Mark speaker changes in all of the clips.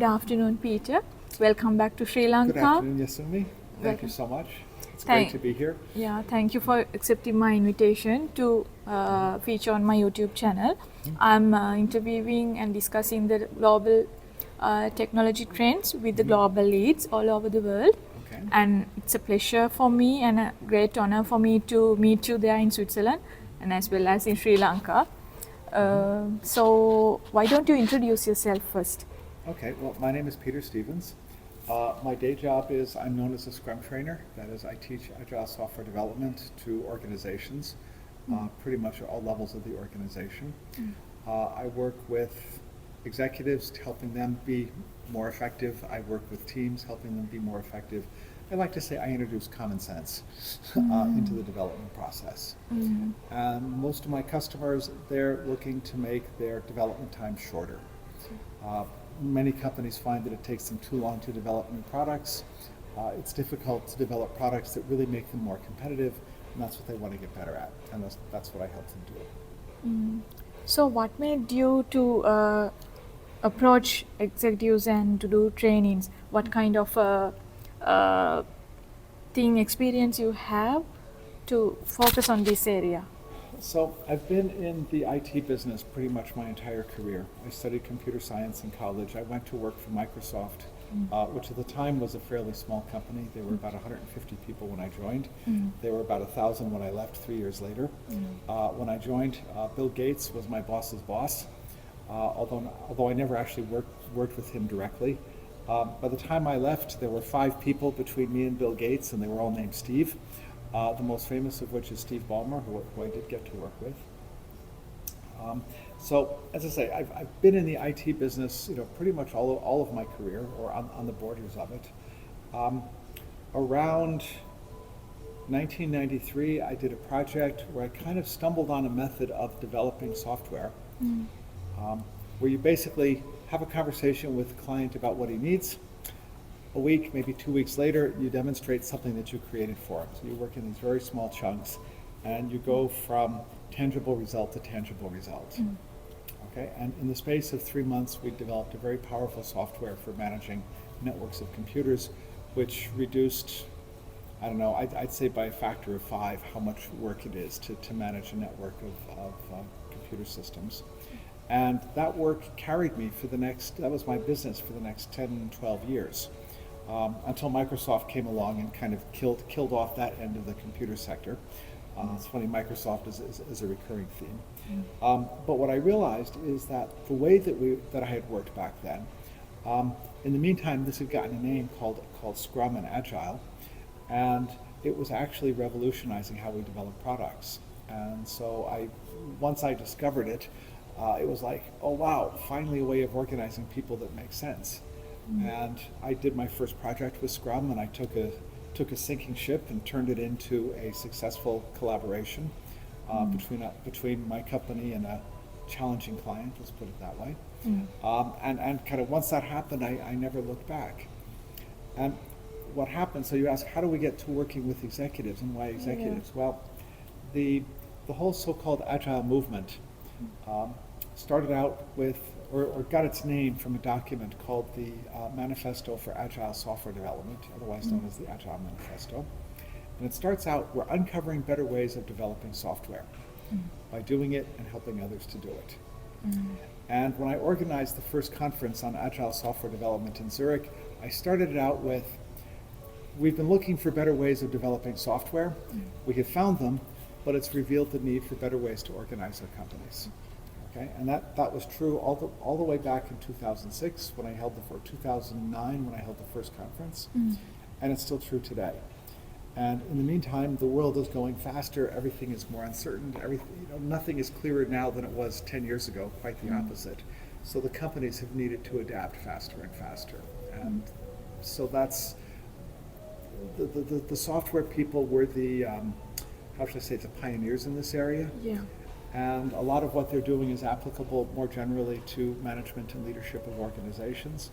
Speaker 1: Good afternoon, Peter. Welcome back to Sri Lanka.
Speaker 2: Good afternoon, Yasumi. Thank you so much. It's great to be here.
Speaker 1: Yeah, thank you for accepting my invitation to feature on my YouTube channel. I'm interviewing and discussing the global technology trends with the global leads all over the world.
Speaker 2: Okay.
Speaker 1: And it's a pleasure for me and a great honor for me to meet you there in Switzerland and as well as in Sri Lanka. So why don't you introduce yourself first?
Speaker 2: Okay, well, my name is Peter Stevens. My day job is I'm known as a Scrum trainer. That is, I teach Agile software development to organizations, pretty much at all levels of the organization. I work with executives, helping them be more effective. I work with teams, helping them be more effective. I like to say I introduce common sense into the development process. And most of my customers, they're looking to make their development time shorter. Many companies find that it takes them too long to develop new products. It's difficult to develop products that really make them more competitive, and that's what they want to get better at, and that's what I help them do.
Speaker 1: So what made you to approach executives and to do trainings? What kind of experience you have to focus on this area?
Speaker 2: So I've been in the IT business pretty much my entire career. I studied computer science in college. I went to work for Microsoft, which at the time was a fairly small company. They were about 150 people when I joined. They were about 1,000 when I left 3 years later. When I joined, Bill Gates was my boss's boss, although I never actually worked with him directly. By the time I left, there were 5 people between me and Bill Gates, and they were all named Steve. The most famous of which is Steve Ballmer, who I did get to work with. So, as I say, I've been in the IT business, pretty much all of my career, or on the borders of it. Around 1993, I did a project where I kind of stumbled on a method of developing software, where you basically have a conversation with the client about what he needs. A week, maybe 2 weeks later, you demonstrate something that you created for him. So you work in these very small chunks, and you go from tangible result to tangible result. Okay, and in the space of 3 months, we developed a very powerful software for managing networks of computers, which reduced, I don't know, I'd say by a factor of 5 how much work it is to manage a network of computer systems. And that work carried me that was my business for the next 10, 12 years. Until Microsoft came along and kind of killed off that end of the computer sector. It's funny, Microsoft is a recurring theme. But what I realized is that the way that I had worked back then, in the meantime, this had gotten a name called Scrum and Agile, and it was actually revolutionizing how we develop products. And so once I discovered it, it was like, oh wow, finally a way of organizing people that makes sense. And I did my first project with Scrum, and I took a sinking ship and turned it into a successful collaboration between my company and a challenging client, let's put it that way. And kind of once that happened, I never looked back. And what happened, so you ask, how do we get to working with executives, and why executives? Well, the whole so-called Agile movement started out with, or got its name from a document called the Manifesto for Agile Software Development, otherwise known as the Agile Manifesto. And it starts out, we're uncovering better ways of developing software by doing it and helping others to do it. And when I organized the first conference on Agile software development in Zurich, I started it out with, we've been looking for better ways of developing software. We have found them, but it's revealed the need for better ways to organize our companies. Okay, and that was true all the way back in 2006 when I held 2009 when I held the first conference, and it's still true today. And in the meantime, the world is going faster. Everything is more uncertain. Nothing is clearer now than it was 10 years ago. Quite the opposite. So the companies have needed to adapt faster and faster, and so that's the software people were the how should I say, the pioneers in this area.
Speaker 1: Yeah.
Speaker 2: And a lot of what they're doing is applicable more generally to management and leadership of organizations.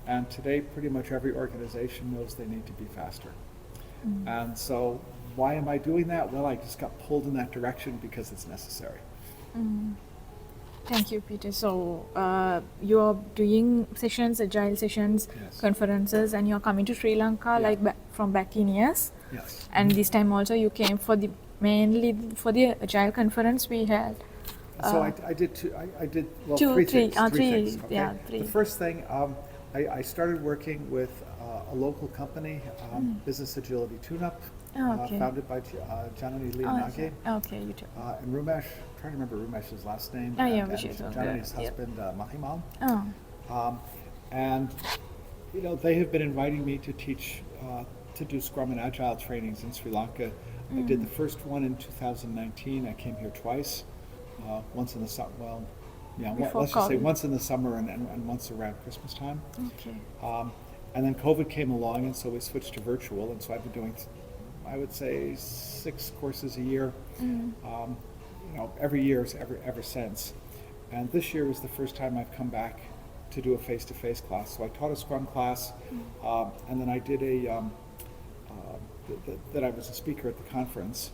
Speaker 2: And today, pretty much every organization knows they need to be faster. And so why am I doing that? Well, I just got pulled in that direction because it's necessary.
Speaker 1: Thank you, Peter. So you are doing sessions, agile sessions,
Speaker 2: Yes.
Speaker 1: conferences, and you are coming to Sri Lanka
Speaker 2: Yeah.
Speaker 1: like from back in years.
Speaker 2: Yes.
Speaker 1: And this time also you came for the mainly for the agile conference we had.
Speaker 2: So I did two, I did, well,
Speaker 1: Two,
Speaker 2: three
Speaker 1: three,
Speaker 2: things.
Speaker 1: three,
Speaker 2: Things, okay?
Speaker 1: yeah, three.
Speaker 2: The first thing, I started working with a local company, Business Agility Tune-Up,
Speaker 1: Okay.
Speaker 2: founded by Janani Leonage
Speaker 1: Okay, you too.
Speaker 2: and Rumesh. I'm trying to remember Rumesh's last name.
Speaker 1: Oh, yeah,
Speaker 2: and
Speaker 1: Vishal, yeah.
Speaker 2: Janani's
Speaker 1: Yeah.
Speaker 2: husband, Mahimal.
Speaker 1: Oh,
Speaker 2: And, you know, they have been inviting me to teach, to do Scrum and Agile trainings in Sri Lanka. I did the first one in 2019. I came here twice, once in the summer, well, yeah,
Speaker 1: Before
Speaker 2: let's just say
Speaker 1: COVID.
Speaker 2: once in the summer and once around Christmas time.
Speaker 1: okay.
Speaker 2: And then COVID came along, and so we switched to virtual, and so I've been doing, I would say, 6 courses a year, you know, every year ever since. And this year was the first time I've come back to do a face-to-face class. So I taught a Scrum class, and then I did that I was a speaker at the conference.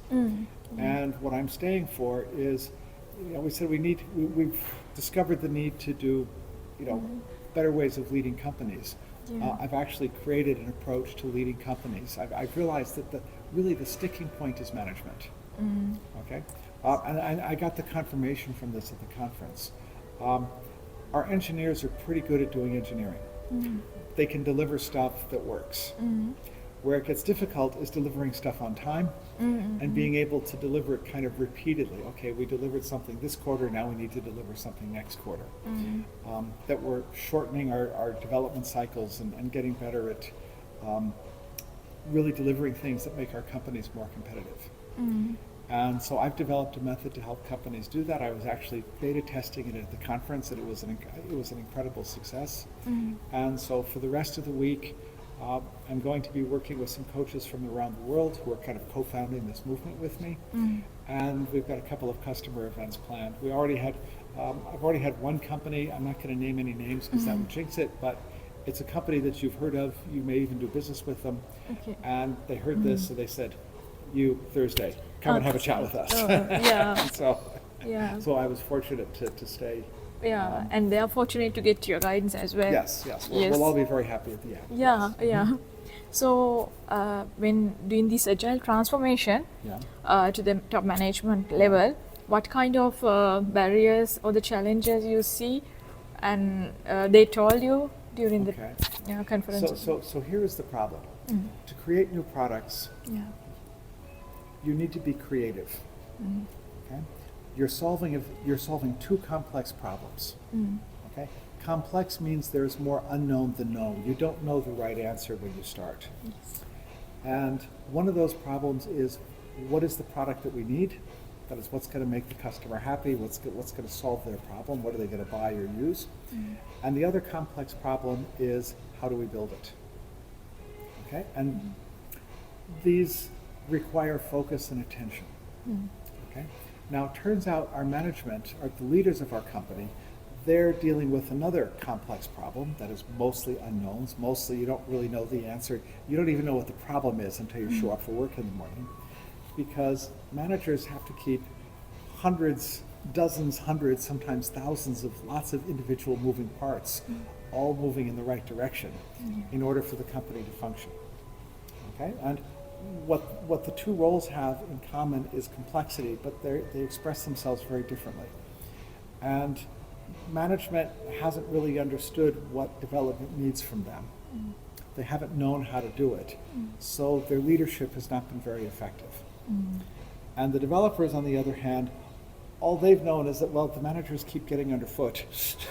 Speaker 2: And what I'm staying for is, you know, we said we've discovered the need to do, you know, better ways of leading companies.
Speaker 1: Yeah.
Speaker 2: I've actually created an approach to leading companies. I've realized that really the sticking point is management. Okay, and I got the confirmation from this at the conference. Our engineers are pretty good at doing engineering. They can deliver stuff that works. Where it gets difficult is delivering stuff on time and being able to deliver it kind of repeatedly. Okay, we delivered something this quarter, now we need to deliver something next quarter. That we're shortening our development cycles and getting better at really delivering things that make our companies more competitive. And so I've developed a method to help companies do that. I was actually beta testing it at the conference, and it was an incredible success. And so for the rest of the week, I'm going to be working with some coaches from around the world who are kind of co-founding this movement with me. And we've got a couple of customer events planned. I've already had one company. I'm not going to name any names because that would jinx it, but it's a company that you've heard of. You may even do business with them.
Speaker 1: Okay.
Speaker 2: And they heard this, so they said, "You, Thursday, come and have a chat with us."
Speaker 1: Oh, yeah.
Speaker 2: And so I was fortunate to stay.
Speaker 1: Yeah, and they are fortunate to get your guidance as well.
Speaker 2: Yes. We'll all be very happy at the end.
Speaker 1: Yeah, yeah. So when doing this agile transformation to the top management level, what kind of barriers or the challenges you see, and they told you during the conference?
Speaker 2: So here is the problem. To create new products, you need to be creative. Okay? You're solving two complex problems. Okay? Complex means there's more unknown than known. You don't know the right answer when you start.
Speaker 1: Yes.
Speaker 2: And one of those problems is, what is the product that we need? That is, what's going to make the customer happy? What's going to solve their problem? What are they going to buy or use? And the other complex problem is, how do we build it? Okay? And these require focus and attention. Okay? Now, it turns out our management, or the leaders of our company, they're dealing with another complex problem that is mostly unknowns. Mostly you don't really know the answer. You don't even know what the problem is until you show up for work in the morning. Because managers have to keep hundreds, dozens, hundreds, sometimes thousands of lots of individual moving parts, all moving in the right direction in order for the company to function. Okay? And what the two roles have in common is complexity, but they express themselves very differently. And management hasn't really understood what development needs from them. They haven't known how to do it. So their leadership has not been very effective. And the developers, on the other hand, all they've known is that, well, the managers keep getting underfoot.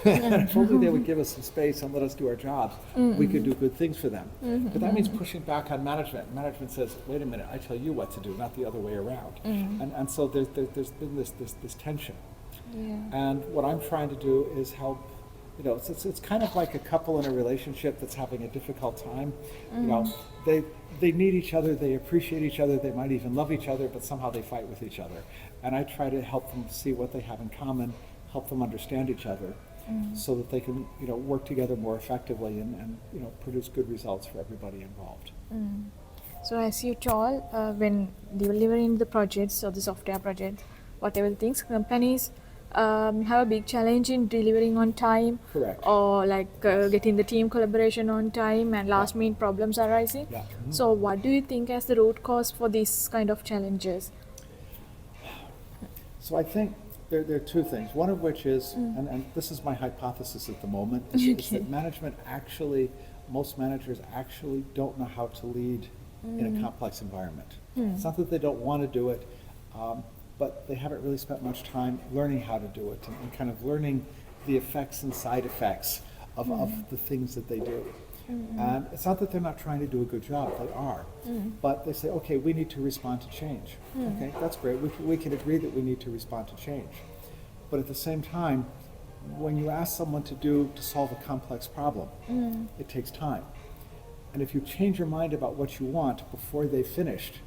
Speaker 2: And if only they would give us some space and let us do our jobs, we could do good things for them. But that means pushing back on management. Management says, wait a minute, I tell you what to do, not the other way around. And so there's been this tension. And what I'm trying to do is help, you know, it's kind of like a couple in a relationship that's having a difficult time. You know, they need each other, they appreciate each other, they might even love each other, but somehow they fight with each other. And I try to help them see what they have in common, help them understand each other, so that they can, you know, work together more effectively and you know, produce good results for everybody involved.
Speaker 1: So as you told, when delivering the projects or the software projects, whatever the things, companies have a big challenge in delivering on time,
Speaker 2: Correct.
Speaker 1: or like getting the team collaboration on time, and last minute problems arising.
Speaker 2: Yeah. Mhm.
Speaker 1: So what do you think as the root cause for this kind of challenges?
Speaker 2: So I think there are two things. One of which is, and this is my hypothesis at the moment, is that management actually, most managers actually don't know how to lead in a complex environment. It's not that they don't want to do it, but they haven't really spent much time learning how to do it and kind of learning the effects and side effects of the things that they do. And it's not that they're not trying to do a good job, they are. But they say, okay, we need to respond to change. Okay, that's great. We can agree that we need to respond to change. But at the same time, when you ask someone to solve a complex problem, it takes time. And if you change your mind about what you want before they've finished,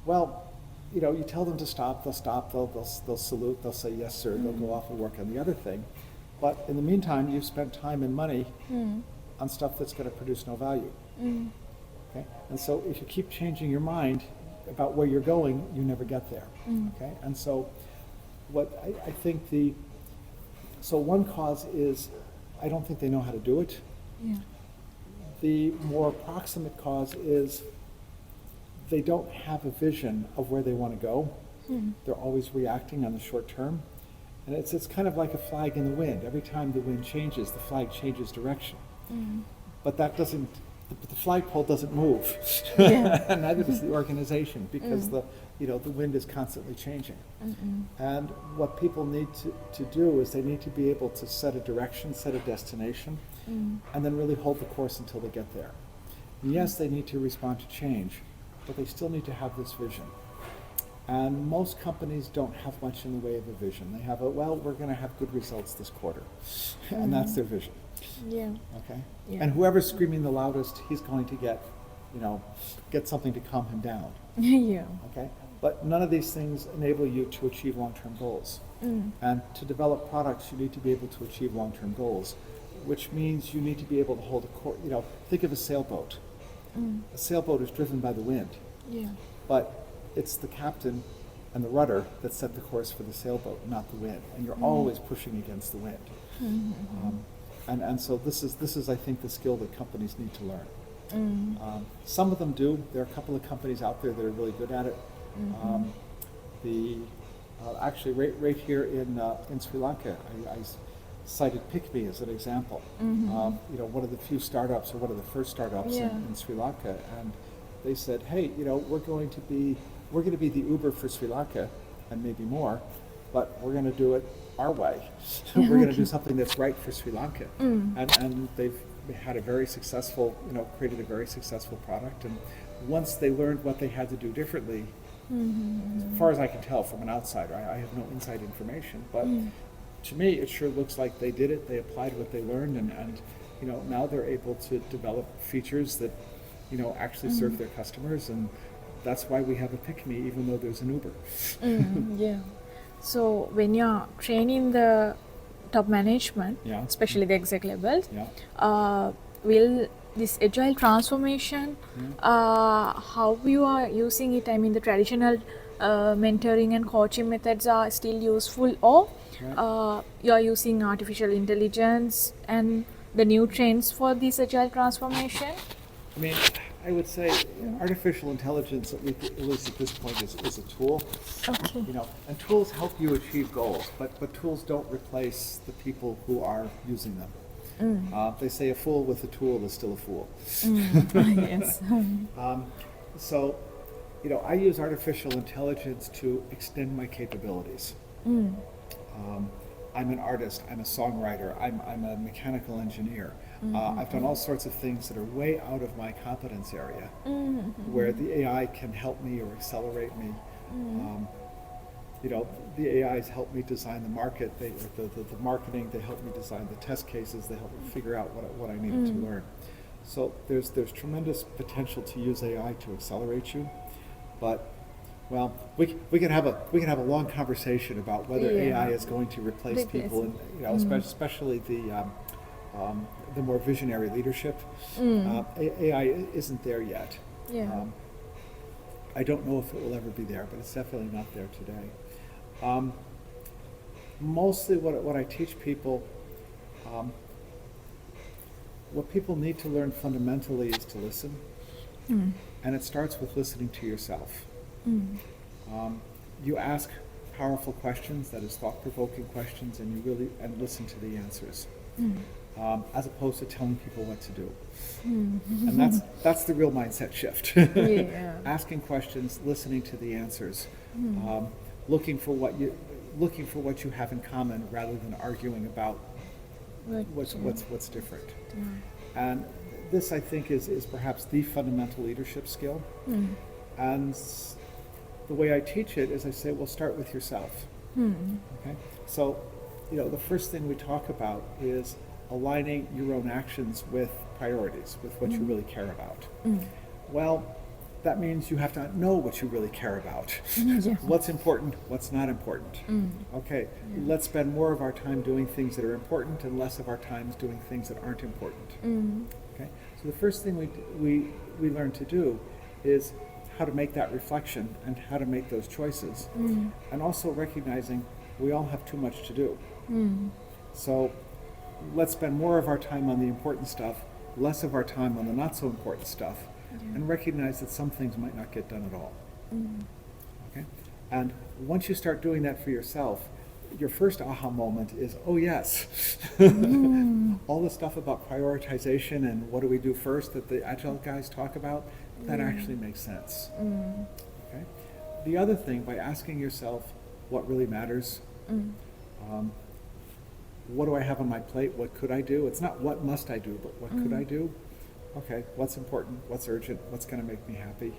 Speaker 2: well, you tell them to stop, they'll salute, they'll say yes sir, they'll go off and work on the other thing. But in the meantime, you've spent time and money on stuff that's going to produce no value. Okay? And so if you keep changing your mind about where you're going, you never get there. Okay? And so what I think so one cause is I don't think they know how to do it.
Speaker 1: Yeah.
Speaker 2: The more proximate cause is they don't have a vision of where they want to go. They're always reacting on the short term. And it's kind of like a flag in the wind. Every time the wind changes, the flag changes direction. But that doesn't, the flagpole doesn't move.
Speaker 1: Yeah.
Speaker 2: And neither does the organization, because the wind is constantly changing. And what people need to do is they need to be able to set a direction, set a destination, and then really hold the course until they get there. And yes, they need to respond to change, but they still need to have this vision. And most companies don't have much in the way of a vision. They have we're going to have good results this quarter. And that's their vision.
Speaker 1: Yeah.
Speaker 2: Okay?
Speaker 1: Yeah.
Speaker 2: And whoever's screaming the loudest, he's going to get something to calm him down.
Speaker 1: Yeah.
Speaker 2: Okay? But none of these things enable you to achieve long-term goals. And to develop products, you need to be able to achieve long-term goals, which means you need to be able to hold a course. Think of a sailboat. A sailboat is driven by the wind,
Speaker 1: Yeah.
Speaker 2: but it's the captain and the rudder that set the course for the sailboat, not the wind. And you're always pushing against the wind. And so this is, I think, the skill that companies need to learn. Some of them do. There are a couple of companies out there that are really good at it. Actually, right here in Sri Lanka, I cited PickMe as an example. One of the few startups, or one of the first startups in Sri Lanka, and they said, hey, we're going to be the Uber for Sri Lanka, and maybe more, but we're going to do it our way. We're going to do something that's right for Sri Lanka. And they've had a very successful, created a very successful product. And once they learned what they had to do differently, as far as I can tell from an outsider, I have no inside information, but to me, it sure looks like they did it. They applied what they learned, and now they're able to develop features that actually serve their customers, and that's why we have a PickMe, even though there's an Uber.
Speaker 1: Yeah. So when you're training the top management,
Speaker 2: Yeah.
Speaker 1: especially the exec levels,
Speaker 2: Yeah.
Speaker 1: will this agile transformation, how you are using it? I mean, the traditional mentoring and coaching methods are still useful, or you are using artificial intelligence and the new trends for this agile transformation?
Speaker 2: I mean, I would say artificial intelligence, at least at this point, is a tool.
Speaker 1: Okay.
Speaker 2: And tools help you achieve goals, but tools don't replace the people who are using them. They say a fool with a tool is still a fool.
Speaker 1: Yes.
Speaker 2: So, I use artificial intelligence to extend my capabilities. I'm an artist, I'm a songwriter, I'm a mechanical engineer. I've done all sorts of things that are way out of my competence area, where the AI can help me or accelerate me. The AIs help me design the market, the marketing, they help me design the test cases, they help me figure out what I needed to learn. So there's tremendous potential to use AI to accelerate you, but well, we can have a long conversation about whether AI is going to replace people, and especially the more visionary leadership. AI isn't there yet.
Speaker 1: Yeah.
Speaker 2: I don't know if it will ever be there, but it's definitely not there today. mostly what I teach people, what people need to learn fundamentally is to listen. And it starts with listening to yourself. You ask powerful questions, that is thought-provoking questions, and you really listen to the answers, as opposed to telling people what to do. And that's the real mindset shift.
Speaker 1: Yeah.
Speaker 2: Asking questions, listening to the answers, looking for what you have in common rather than arguing about what's different. And this, I think, is perhaps the fundamental leadership skill. And the way I teach it is I say, well, start with yourself. Okay? So, the first thing we talk about is aligning your own actions with priorities, with what you really care about. Well, that means you have to know what you really care about. What's important, what's not important. Okay, let's spend more of our time doing things that are important and less of our time doing things that aren't important. Okay, so the first thing we learn to do is how to make that reflection and how to make those choices, and also recognizing we all have too much to do. So let's spend more of our time on the important stuff, less of our time on the not so important stuff, and recognize that some things might not get done at all. Okay? And once you start doing that for yourself, your first aha moment is, oh yes, all the stuff about prioritization and what do we do first that the Agile guys talk about, that actually makes sense. Okay? The other thing, by asking yourself what really matters, what do I have on my plate, what could I do? It's not what must I do, but what could I do? Okay, what's important, what's urgent, what's going to make me happy?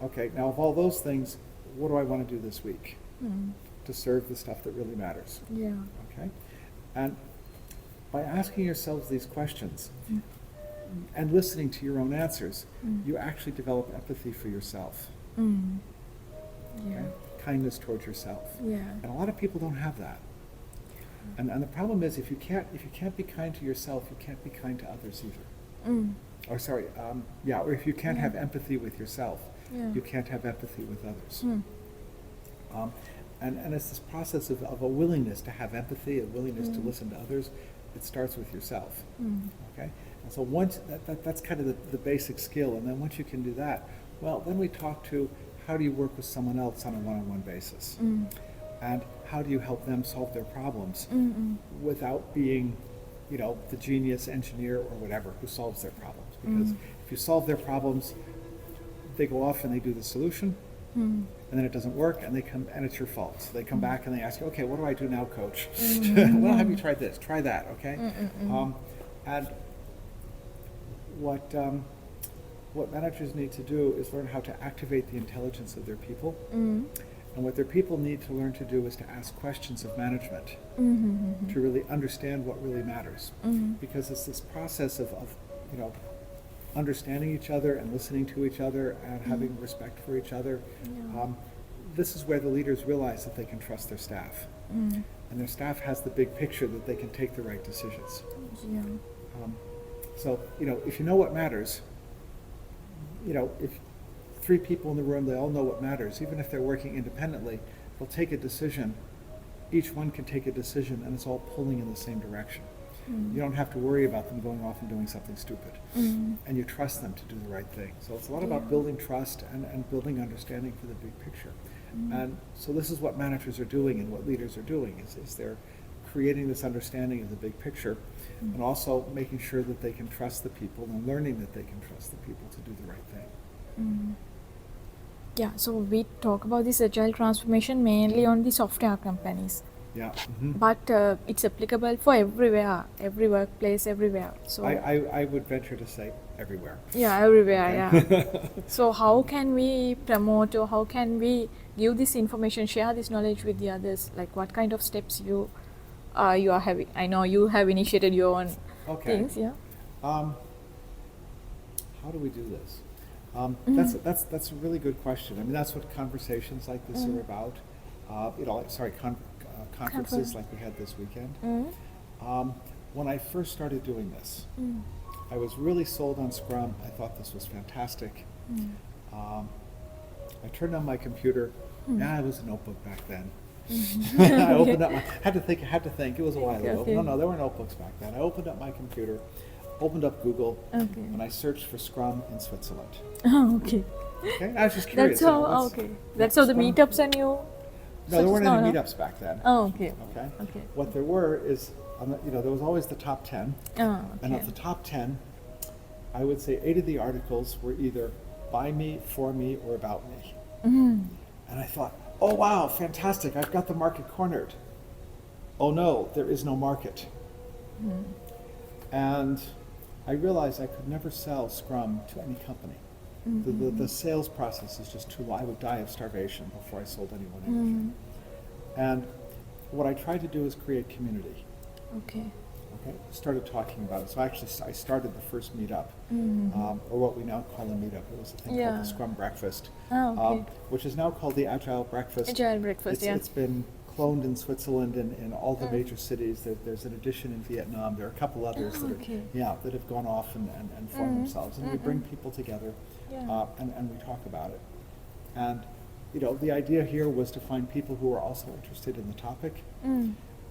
Speaker 2: Okay, now of all those things, what do I want to do this week to serve the stuff that really matters? Okay, and by asking yourselves these questions and listening to your own answers, you actually develop empathy for yourself. Okay? Kindness towards yourself. And a lot of people don't have that. And the problem is, if you can't be kind to yourself, you can't be kind to others either. Or if you can't have empathy with yourself, you can't have empathy with others. And it's this process of a willingness to have empathy, a willingness to listen to others. It starts with yourself. Okay, and so once that's kind of the basic skill, and then once you can do that, well, then we talk to how do you work with someone else on a one-on-one basis, and how do you help them solve their problems without being, the genius engineer or whatever who solves their problems. Because if you solve their problems, they go off and they do the solution, and then it doesn't work, and and it's your fault. So they come back and they ask you, okay, what do I do now, coach? Well, have you tried this? Try that, okay? And what managers need to do is learn how to activate the intelligence of their people. And what their people need to learn to do is to ask questions of management to really understand what really matters. Because it's this process of understanding each other and listening to each other and having respect for each other. This is where the leaders realize that they can trust their staff. And their staff has the big picture that they can take the right decisions. So, if you know what matters, if 3 people in the room, they all know what matters. Even if they're working independently, they'll take a decision. Each one can take a decision, and it's all pulling in the same direction. You don't have to worry about them going off and doing something stupid. And you trust them to do the right thing. So it's a lot about building trust and building understanding for the big picture. And so this is what managers are doing and what leaders are doing, is they're creating this understanding of the big picture, and also making sure that they can trust the people and learning that they can trust the people to do the right thing.
Speaker 1: Yeah, so we talk about this agile transformation mainly on the software companies. But it's applicable for everywhere, every workplace, everywhere. So
Speaker 2: I would venture to say everywhere.
Speaker 1: Yeah, everywhere, okay. So how can we promote, or how can we give this information, share this knowledge with the others? Like what kind of steps you are having? I know you have initiated your own things,
Speaker 2: How do we do this? That's a really good question. I mean, that's what conversations like this are about. Conferences like we had this weekend. When I first started doing this, I was really sold on Scrum. I thought this was fantastic. I turned on my computer. It was a notebook back then. I opened up had to think, it was a while ago.
Speaker 1: Okay.
Speaker 2: No, there were notebooks back then. I opened up my computer, opened up Google,
Speaker 1: Okay.
Speaker 2: and I searched for Scrum in Switzerland.
Speaker 1: Oh, okay.
Speaker 2: Okay, I was just curious.
Speaker 1: That's how.
Speaker 2: what's-
Speaker 1: Okay. That's how the
Speaker 2: Scrum-
Speaker 1: meetups and you.
Speaker 2: No, there weren't
Speaker 1: No,
Speaker 2: any
Speaker 1: no.
Speaker 2: meetups back then.
Speaker 1: Oh, okay.
Speaker 2: Okay.
Speaker 1: Okay.
Speaker 2: What there were is, there was always the top 10,
Speaker 1: Oh,
Speaker 2: and
Speaker 1: okay.
Speaker 2: of the top 10, I would say 8 of the articles were either by me, for me, or about me.
Speaker 1: Mm.
Speaker 2: And I thought, oh wow, fantastic, I've got the market cornered. Oh no, there is no market.
Speaker 1: Mm.
Speaker 2: And I realized I could never sell Scrum to any company. The sales process is just too long. I would die of starvation before I sold anyone anything. And what I tried to do is create community.
Speaker 1: Okay.
Speaker 2: Okay, started talking about it. So actually, I started the first meetup, or what we now call a meetup. It was a thing called
Speaker 1: Yeah.
Speaker 2: the Scrum Breakfast,
Speaker 1: Oh, okay.
Speaker 2: which is now called the Agile Breakfast.
Speaker 1: Agile breakfast.
Speaker 2: It's,
Speaker 1: Yeah.
Speaker 2: it's been cloned in Switzerland and in all the major cities. There's an edition in Vietnam. There are a couple others
Speaker 1: Oh,
Speaker 2: that
Speaker 1: okay.
Speaker 2: that have gone off and formed themselves. And we bring people together,
Speaker 1: Yeah.
Speaker 2: and we talk about it. And the idea here was to find people who are also interested in the topic,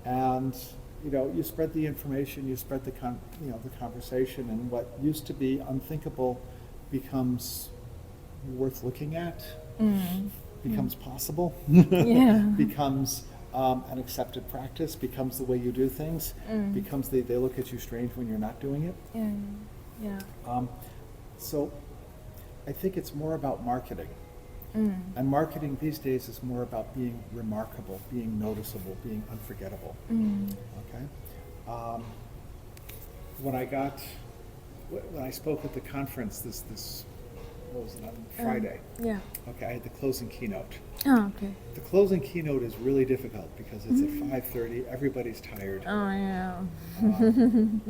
Speaker 2: and you spread the information, you spread the conversation, and what used to be unthinkable becomes worth looking at, becomes possible,
Speaker 1: Yeah.
Speaker 2: becomes an accepted practice, becomes the way you do things, becomes they look at you strange when you're not doing it.
Speaker 1: Yeah. Yeah.
Speaker 2: So I think it's more about marketing. And marketing these days is more about being remarkable, being noticeable, being unforgettable. Okay. When I spoke at the conference this what was it, on Friday?
Speaker 1: Yeah.
Speaker 2: Okay, I had the closing keynote.
Speaker 1: Oh, okay.
Speaker 2: The closing keynote is really difficult because it's at 5:30. Everybody's tired,
Speaker 1: Oh, yeah.
Speaker 2: and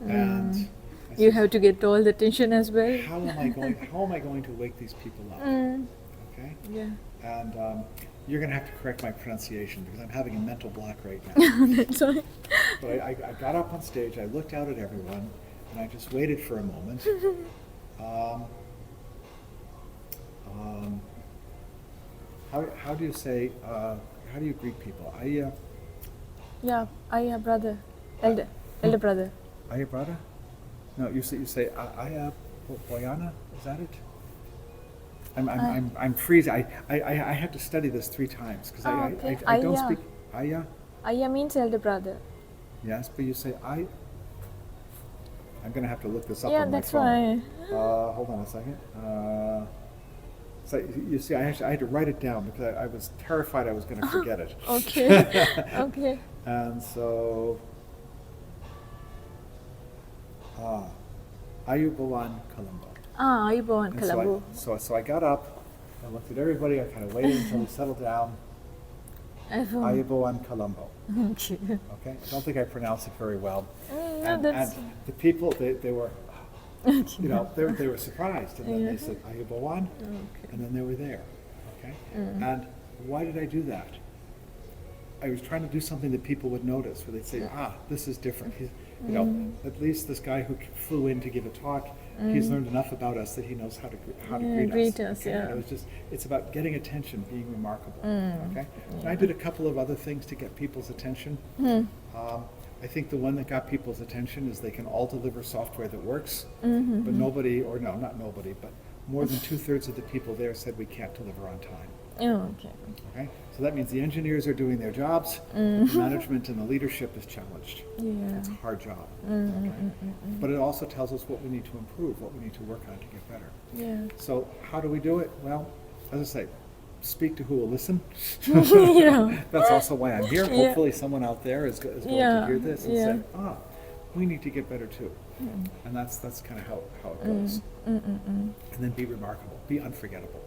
Speaker 2: I
Speaker 1: You
Speaker 2: said,
Speaker 1: have to get all the attention as well.
Speaker 2: How am I going to wake these people up? Okay.
Speaker 1: Yeah.
Speaker 2: And you're going to have to correct my pronunciation because I'm having a mental block right now.
Speaker 1: That's why.
Speaker 2: But I got up on stage, I looked out at everyone, and I just waited for a moment. How do you say, how do you greet people?
Speaker 1: Yeah. Aya brother. Elder brother.
Speaker 2: Aya brother? No, you say Aya Boyana? Is that it? I'm freezing. I had to study this 3 times because
Speaker 1: okay.
Speaker 2: I don't
Speaker 1: Aya.
Speaker 2: speak Aya.
Speaker 1: Aya means elder brother.
Speaker 2: Yes, but you say I. I'm gonna have to look this up
Speaker 1: Yeah,
Speaker 2: on my
Speaker 1: that's
Speaker 2: phone.
Speaker 1: why.
Speaker 2: Hold on a second. So you see, I had to write it down because I was terrified I was going to forget it.
Speaker 1: Okay. Okay.
Speaker 2: And so, Ayubawan Colombo.
Speaker 1: Ah, Ibo and
Speaker 2: And
Speaker 1: Kalabu.
Speaker 2: so I got up, I looked at everybody, I kind of waited until we settled down. Ayubawan Colombo.
Speaker 1: Okay.
Speaker 2: Okay, I don't think I pronounced it very well.
Speaker 1: No, that's.
Speaker 2: And the people, they were, they were surprised, and then they said Ayubawan, and then they were there. Okay, and why did I do that? I was trying to do something that people would notice, where they'd say, this is different. He's, at least this guy who flew in to give a talk, he's learned enough about us that he knows how to greet us. Okay?
Speaker 1: Yeah.
Speaker 2: And it's about getting attention, being remarkable. Okay, and I did a couple of other things to get people's attention. I think the one that got people's attention is they can all deliver software that works, but nobody, or no, not nobody, but more than 2/3 of the people there said we can't deliver on time.
Speaker 1: Oh, okay.
Speaker 2: Okay, so that means the engineers are doing their jobs, but the management and the leadership is challenged.
Speaker 1: Yeah.
Speaker 2: It's a hard job. Okay? But it also tells us what we need to improve, what we need to work on to get better.
Speaker 1: Yeah.
Speaker 2: So how do we do it? Well, as I say, speak to who will listen.
Speaker 1: Yeah.
Speaker 2: That's also why I'm here.
Speaker 1: Yeah.
Speaker 2: Hopefully someone out there is going to
Speaker 1: Yeah,
Speaker 2: hear this and
Speaker 1: yeah.
Speaker 2: say, we need to get better too. And that's kind of how it goes. And then be remarkable, be unforgettable.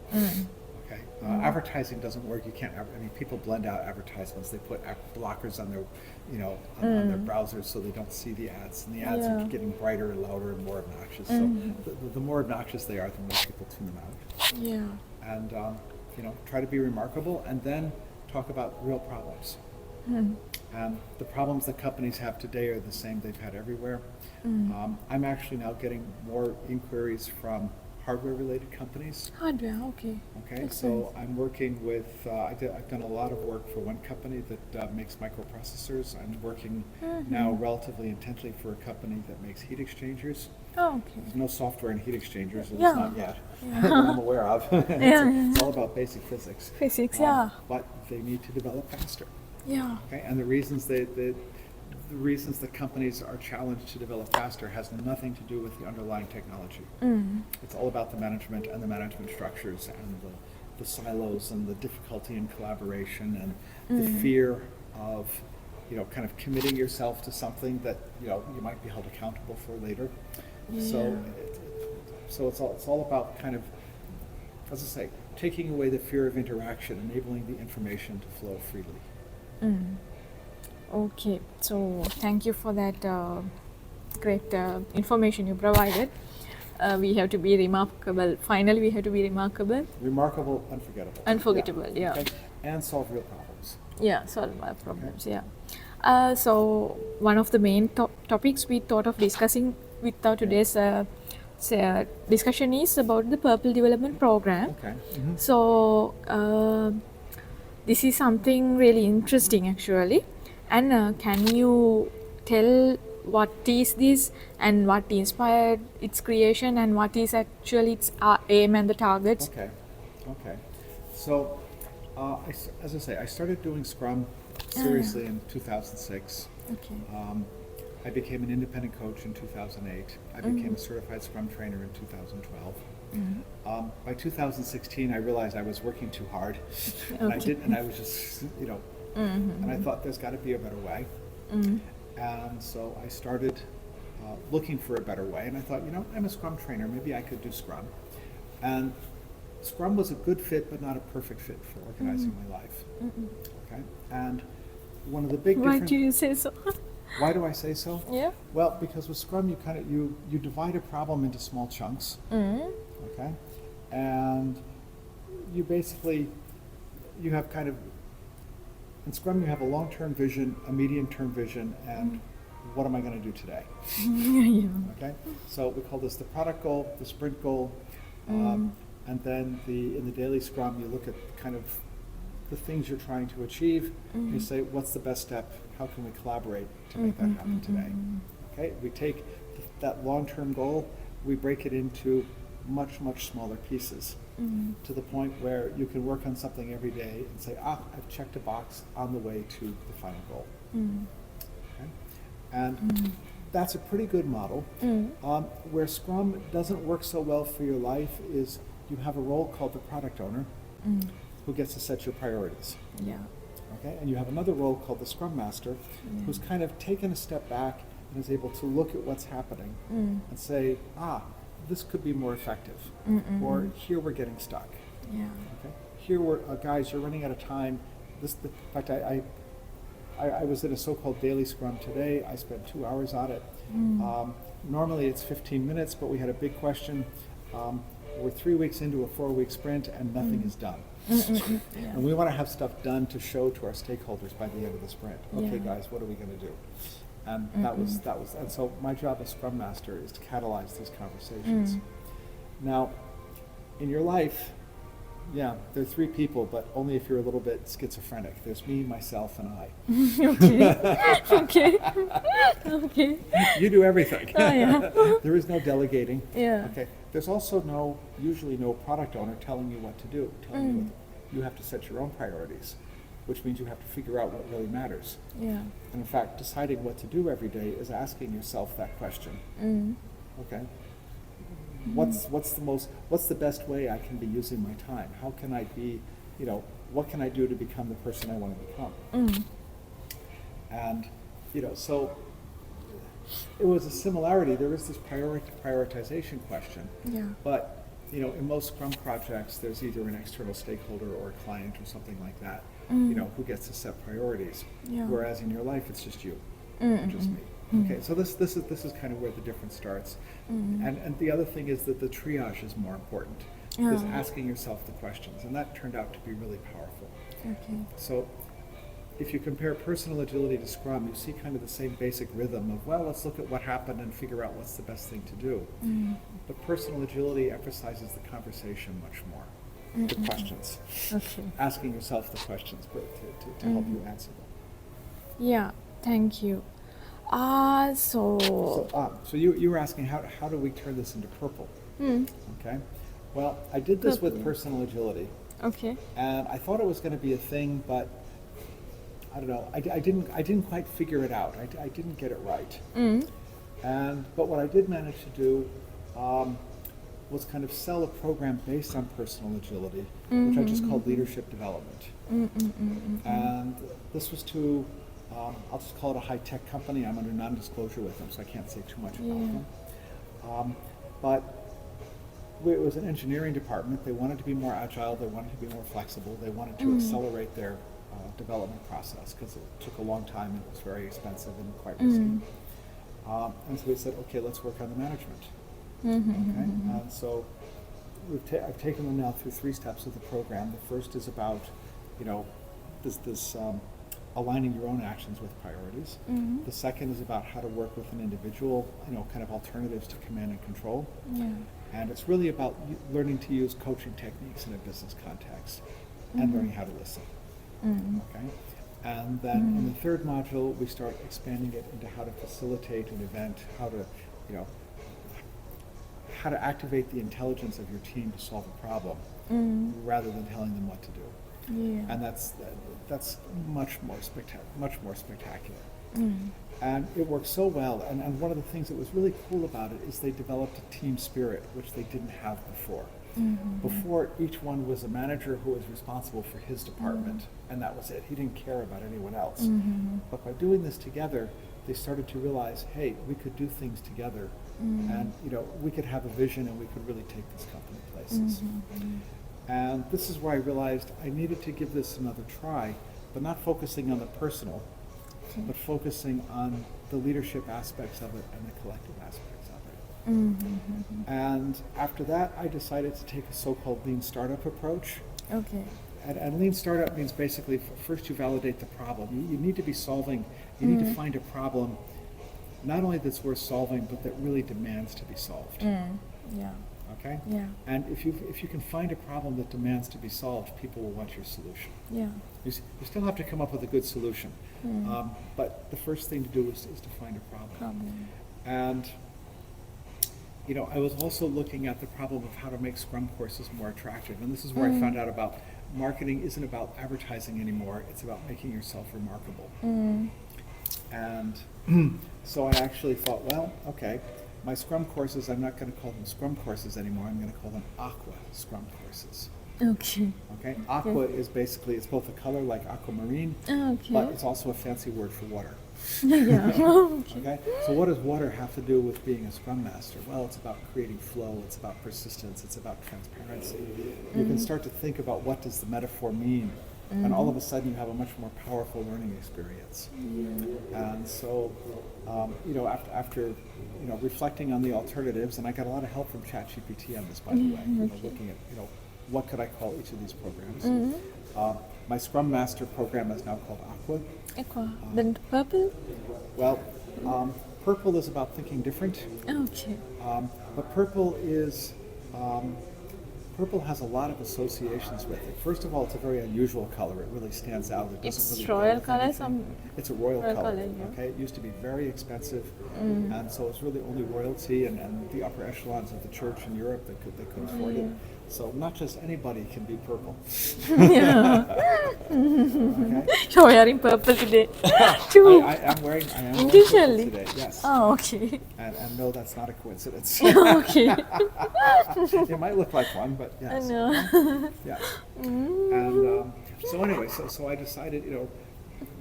Speaker 2: Okay, advertising doesn't work. You can't. People blend out advertisements. They put blockers on their, on their browsers so they don't see the ads, and the ads are
Speaker 1: Yeah.
Speaker 2: getting brighter and louder and more obnoxious. So the more obnoxious they are, the more people tune them out.
Speaker 1: Yeah.
Speaker 2: And try to be remarkable, and then talk about real problems. And the problems that companies have today are the same they've had everywhere. I'm actually now getting more inquiries from hardware-related companies.
Speaker 1: Hardware, okay.
Speaker 2: Okay,
Speaker 1: Makes
Speaker 2: so
Speaker 1: sense.
Speaker 2: I'm working with, I've done a lot of work for one company that makes microprocessors. I'm working now relatively intensely for a company that makes heat exchangers.
Speaker 1: Oh, okay.
Speaker 2: There's no software in heat exchangers, at
Speaker 1: Yeah.
Speaker 2: least not yet, that I'm aware of. It's all about basic physics.
Speaker 1: Physics, yeah.
Speaker 2: But they need to develop faster.
Speaker 1: Yeah.
Speaker 2: Okay, and the reasons the reasons that companies are challenged to develop faster has nothing to do with the underlying technology. It's all about the management and the management structures and the silos and the difficulty in collaboration and the fear of, kind of committing yourself to something that, you might be held accountable for later. So it's all about kind of, as I say, taking away the fear of interaction, enabling the information to flow freely.
Speaker 1: Okay, so thank you for that great information you provided. We have to be remarkable. Finally, we have to be remarkable.
Speaker 2: Remarkable, unforgettable.
Speaker 1: Unforgettable, yeah.
Speaker 2: Okay? And solve real problems.
Speaker 1: Yeah, solve our problems, yeah. So one of the main topics we thought of discussing with our today's discussion is about the Purple Development Program.
Speaker 2: Okay.
Speaker 1: So this is something really interesting actually. And can you tell what is this and what inspired its creation and what is actually its aim and the targets?
Speaker 2: Okay. So, as I say, I started doing Scrum seriously in 2006.
Speaker 1: Okay.
Speaker 2: I became an independent coach in 2008. I became a certified Scrum trainer in 2012. By 2016, I realized I was working too hard, and I was just, and I thought there's got to be a better way. And so I started looking for a better way, and I thought, I'm a Scrum trainer, maybe I could do Scrum. And Scrum was a good fit, but not a perfect fit for organizing my life. Okay, and one of the big
Speaker 1: Why do you say so?
Speaker 2: Why do I say so?
Speaker 1: Yeah.
Speaker 2: Well, because with Scrum, you divide a problem into small chunks. Okay, and you basically you have kind of in Scrum you have a long-term vision, a medium-term vision, and what am I going to do today? Okay, so we call this the product goal, the sprint goal, and then in the daily Scrum you look at kind of the things you're trying to achieve. You say, what's the best step? How can we collaborate to make that happen today? Okay, we take that long-term goal, we break it into much, much smaller pieces to the point where you can work on something every day and say, I've checked a box on the way to the final goal. Okay? And that's a pretty good model. Where Scrum doesn't work so well for your life is you have a role called the product owner who gets to set your priorities.
Speaker 1: Yeah.
Speaker 2: Okay, and you have another role called the Scrum Master who's kind of taken a step back and is able to look at what's happening and say, this could be more effective, or here we're getting stuck.
Speaker 1: Yeah.
Speaker 2: Okay, here we're guys, you're running out of time. In fact, I was in a so-called daily Scrum today. I spent 2 hours on it. Normally it's 15 minutes, but we had a big question. We're 3 weeks into a 4-week sprint and nothing is done. And we want to have stuff done to show to our stakeholders by the end of the sprint. Okay, guys, what are we going to do? And that was, and so my job as Scrum Master is to catalyze these conversations. Now, in your life, there are 3 people, but only if you're a little bit schizophrenic. There's me, myself, and I. Okay. You do everything. There is no delegating. Okay. There's also usually no product owner telling you what to do, telling you what you have to set your own priorities, which means you have to figure out what really matters. And in fact, deciding what to do every day is asking yourself that question. Okay. What's the best way I can be using my time? How can I be, what can I do to become the person I want to become? And, so it was a similarity. There is this prioritization question. But, in most Scrum projects, there's either an external stakeholder or a client or something like that, who gets to set priorities. Whereas in your life, it's just you, just me. Okay, so this is kind of where the difference starts. And the other thing is that the triage is more important. Is asking yourself the questions, and that turned out to be really powerful. So if you compare personal agility to Scrum, you see kind of the same basic rhythm of, well, let's look at what happened and figure out what's the best thing to do. But personal agility emphasizes the conversation much more, the questions,
Speaker 1: Okay.
Speaker 2: asking yourself the questions to help you answer them.
Speaker 1: Yeah, thank you.
Speaker 2: So you were asking how do we turn this into purple? Okay. Well, I did this with personal agility,
Speaker 1: Okay.
Speaker 2: and I thought it was going to be a thing, but I don't know. I didn't quite figure it out. I didn't get it right. But what I did manage to do was kind of sell a program based on personal agility, which I just called leadership development. And this was to I'll just call it a high-tech company. I'm under non-disclosure with them, so I can't say too much about them. But it was an engineering department. They wanted to be more agile. They wanted to be more flexible. They wanted to accelerate their development process because it took a long time and it was very expensive and quite risky. And so we said, okay, let's work on the management. Okay? And so I've taken them now through 3 steps of the program. The first is about, this aligning your own actions with priorities. The second is about how to work with an individual, kind of alternatives to command and control. And it's really about learning to use coaching techniques in a business context and learning how to listen. Okay? And then in the third module, we start expanding it into how to facilitate an event, how to activate the intelligence of your team to solve a problem rather than telling them what to do. And that's much more spectacular. And it works so well. And one of the things that was really cool about it is they developed a team spirit, which they didn't have before. Before, each one was a manager who was responsible for his department, and that was it. He didn't care about anyone else. But by doing this together, they started to realize, hey, we could do things together, and we could have a vision, and we could really take this company places. And this is where I realized I needed to give this another try, but not focusing on the personal, but focusing on the leadership aspects of it and the collective aspects of it. And after that, I decided to take a so-called lean startup approach.
Speaker 1: Okay.
Speaker 2: And lean startup means basically first you validate the problem. You need to be solving, you need to find a problem not only that's worth solving, but that really demands to be solved.
Speaker 1: Yeah.
Speaker 2: Okay?
Speaker 1: Yeah.
Speaker 2: And if you can find a problem that demands to be solved, people will want your solution.
Speaker 1: Yeah.
Speaker 2: You still have to come up with a good solution. But the first thing to do is to find a problem. And I was also looking at the problem of how to make Scrum courses more attractive. And this is where I found out about marketing isn't about advertising anymore. It's about making yourself remarkable. And so I actually thought, well, okay, my Scrum courses, I'm not going to call them Scrum courses anymore. I'm going to call them Aqua Scrum courses.
Speaker 1: Okay.
Speaker 2: Okay? Aqua is basically, it's both a color like aquamarine, but it's also a fancy word for water. Okay? So what does water have to do with being a Scrum Master? Well, it's about creating flow, it's about persistence, it's about transparency. You can start to think about what does the metaphor mean, and all of a sudden you have a much more powerful learning experience. And so, after reflecting on the alternatives, and I got a lot of help from ChatGPT on this, by the way, looking at what could I call each of these programs. My Scrum Master program is now called Aqua.
Speaker 1: Aqua. Then purple?
Speaker 2: Well, purple is about thinking different.
Speaker 1: Okay.
Speaker 2: But purple has a lot of associations with it. First of all, it's a very unusual color. It really stands out. It doesn't
Speaker 1: It's
Speaker 2: really
Speaker 1: royal
Speaker 2: go with
Speaker 1: color?
Speaker 2: anything. It's a royal color.
Speaker 1: Color, yeah.
Speaker 2: Okay, it used to be very expensive, and so it's really only royalty and the upper echelons of the church in Europe that could afford it. So not just anybody can be purple. Okay?
Speaker 1: You're wearing purple today.
Speaker 2: I'm wearing purple today. Yes.
Speaker 1: Oh, okay.
Speaker 2: And no, that's not a coincidence.
Speaker 1: Okay.
Speaker 2: It might look like one, but yes.
Speaker 1: I know.
Speaker 2: Yes. And so anyway, so I decided,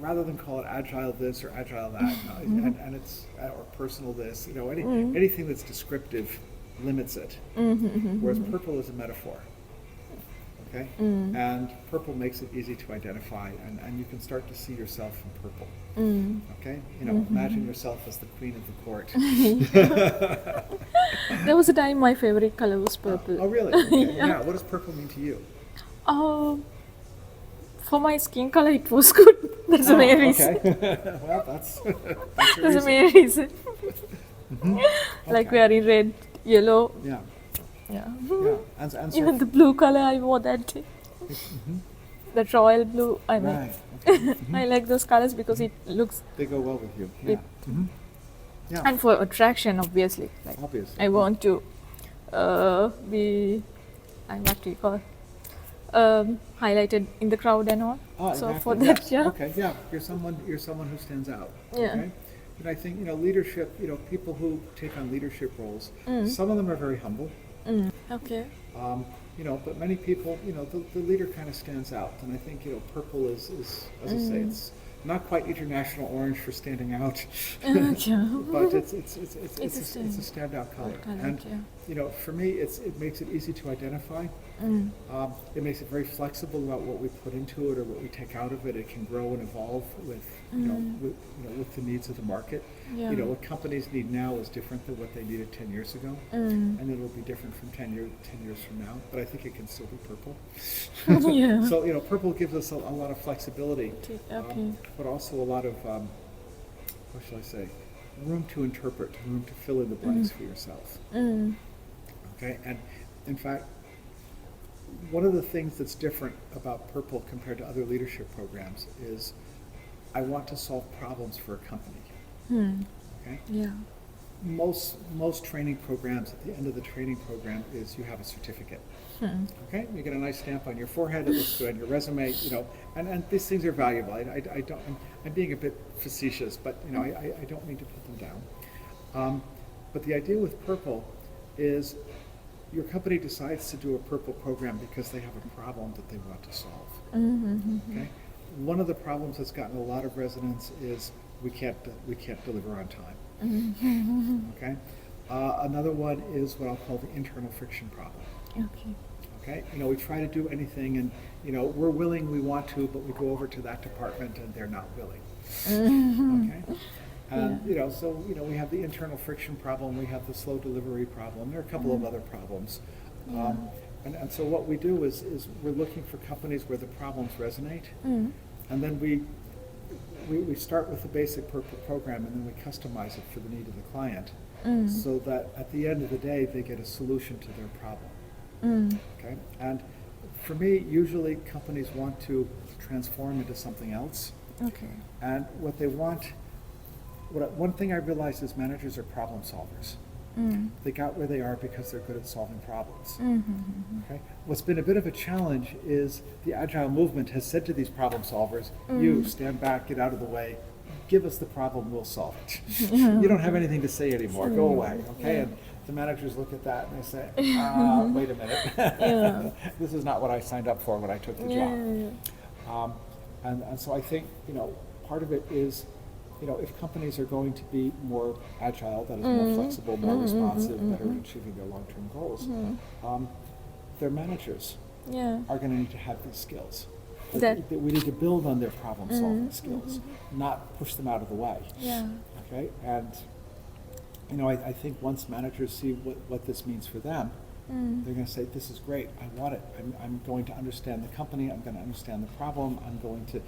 Speaker 2: rather than call it Agile this or Agile that, and it's or personal this, anything that's descriptive limits it. Whereas purple is a metaphor. Okay? And purple makes it easy to identify, and you can start to see yourself in purple. Okay? Imagine yourself as the queen of the court.
Speaker 1: There was a time my favorite color was purple.
Speaker 2: Oh, really? Okay. Yeah. What does purple mean to you?
Speaker 1: For my skin color, it was good. That's the main reason.
Speaker 2: Okay. Well, that's your
Speaker 1: That's the
Speaker 2: reason.
Speaker 1: main reason. Like
Speaker 2: Okay.
Speaker 1: wearing red, yellow.
Speaker 2: Yeah,
Speaker 1: Yeah.
Speaker 2: yeah. And so,
Speaker 1: Even the blue color I wore that day. That royal blue. I mean,
Speaker 2: right, okay.
Speaker 1: I like those colors because it looks.
Speaker 2: They go well with you, yeah. Yeah,
Speaker 1: And for attraction, obviously. Like
Speaker 2: obviously.
Speaker 1: I want to be. What do you call? Highlighted in the crowd and all.
Speaker 2: Oh,
Speaker 1: So
Speaker 2: exactly,
Speaker 1: for that,
Speaker 2: yes.
Speaker 1: yeah.
Speaker 2: Okay, yeah, you're someone who stands out.
Speaker 1: Yeah.
Speaker 2: Okay? And I think, leadership, people who take on leadership roles, some of them are very humble,
Speaker 1: Okay.
Speaker 2: but many people, the leader kind of stands out. And I think, purple is, as I say, it's not quite international orange for standing out,
Speaker 1: Okay.
Speaker 2: but it's a standout color. And, for me, it makes it easy to identify. It makes it very flexible about what we put into it or what we take out of it. It can grow and evolve with, with the needs of the market.
Speaker 1: Yeah.
Speaker 2: What companies need now is different than what they needed 10 years ago, and it'll be different from 10 years from now. But I think it can still be purple.
Speaker 1: Yeah.
Speaker 2: So purple gives us a lot of flexibility,
Speaker 1: Okay.
Speaker 2: but also a lot of what shall I say, room to interpret, room to fill in the blanks for yourself. Okay, and in fact, one of the things that's different about Purple compared to other leadership programs is I want to solve problems for a company. Okay?
Speaker 1: Yeah.
Speaker 2: Most training programs, at the end of the training program, is you have a certificate. Okay? You get a nice stamp on your forehead, it looks good on your resume, and these things are valuable. I don't, I'm being a bit facetious, but I don't mean to put them down. But the idea with Purple is your company decides to do a Purple program because they have a problem that they want to solve. Okay? One of the problems that's gotten a lot of resonance is we can't deliver on time. Okay? Another one is what I'll call the internal friction problem.
Speaker 1: Okay.
Speaker 2: Okay? We try to do anything and, we're willing, we want to, but we go over to that department and they're not willing. Okay? And, so, we have the internal friction problem, we have the slow delivery problem, there are a couple of other problems. And so what we do is we're looking for companies where the problems resonate, and then we start with the basic Purple program and then we customize it for the need of the client, so that at the end of the day they get a solution to their problem. Okay? And for me, usually companies want to transform into something else,
Speaker 1: Okay.
Speaker 2: and what they want. One thing I realized is managers are problem solvers. They got where they are because they're good at solving problems. Okay? What's been a bit of a challenge is the Agile movement has said to these problem solvers, you stand back, get out of the way, give us the problem, we'll solve it. You don't have anything to say anymore, go away. Okay? And the managers look at that and they say, wait a minute, this is not what I signed up for when I took the job. And so I think, part of it is, if companies are going to be more agile, that is more flexible, more responsive, better at achieving their long-term goals, their managers are going to need to have these skills. That we need to build on their problem-solving skills, not push them out of the way.
Speaker 1: Yeah.
Speaker 2: Okay, and I think once managers see what this means for them, they're going to say, this is great, I want it. I'm going to understand the company, I'm going to understand the problem, I'm going to,